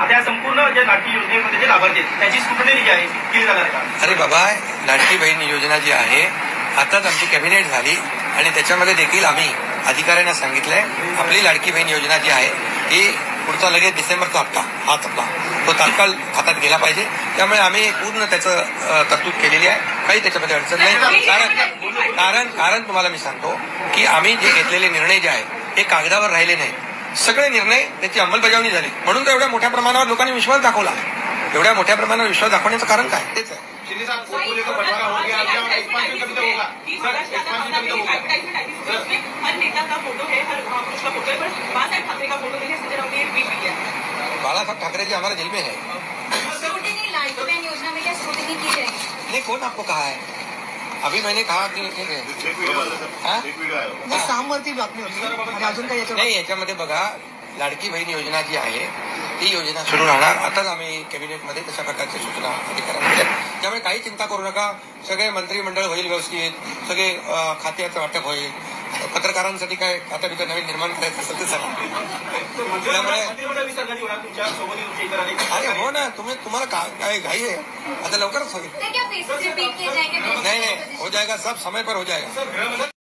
आता या संपूर्ण जे लाडकी योजनेमध्ये जे लाभार्थी आहेत त्याची स्क्रुटनी जी आहे केली जाणार का? अरे बाबा, लाडकी बहीण योजना जी आहे आताच आमची कॅबिनेट झाली आणि त्याच्यामध्ये देखील आम्ही अधिकाऱ्यांना सांगितलंय आपली लाडकी बहीण योजना जी आहे ही पुढचा लगेच डिसेंबरचा हप्ता तो तात्काळ खात्यात गेला पाहिजे. त्यामुळे आम्ही पूर्ण त्याचं तरतूद केलेली आहे. काही त्याच्यामध्ये अडचण नाही. कारण तुम्हाला मी सांगतो की आम्ही जे घेतलेले निर्णय जे आहेत हे कागदावर राहिले नाहीत. सगळे निर्णय त्याची अंमलबजावणी झाली. म्हणून तर एवढ्या मोठ्या प्रमाणावर लोकांनी विश्वास दाखवला. एवढ्या मोठ्या प्रमाणावर विश्वास दाखवण्याचं कारण काय? तेच आहे. बाळासाहेब ठाकरे जी हमारे दिल में है. नहीं, कौन आपको कहा है? अभी मैंने कहा की ठीक आहे. सामवरती बातमी होती अजून काही नाही. याच्यामध्ये बघा, लाडकी बहीण योजना जी आहे ती योजना सुरू राहणार. आताच आम्ही कॅबिनेटमध्ये तशा प्रकारच्या सूचना अधिकाऱ्यांना दिल्या. त्यामुळे काही चिंता करू नका. सगळे मंत्रिमंडळ होईल व्यवस्थित. सगळे खात्याचं वाटप होईल. पत्रकारांसाठी काय आता तिथं नवीन निर्माण करायचं असेल ते सगळं. त्यामुळे अरे हो ना, तुम्हाला काय घाई आहे? आता लवकरच होईल. नहीं, हो जाएगा, सब समय पर हो जाएगा.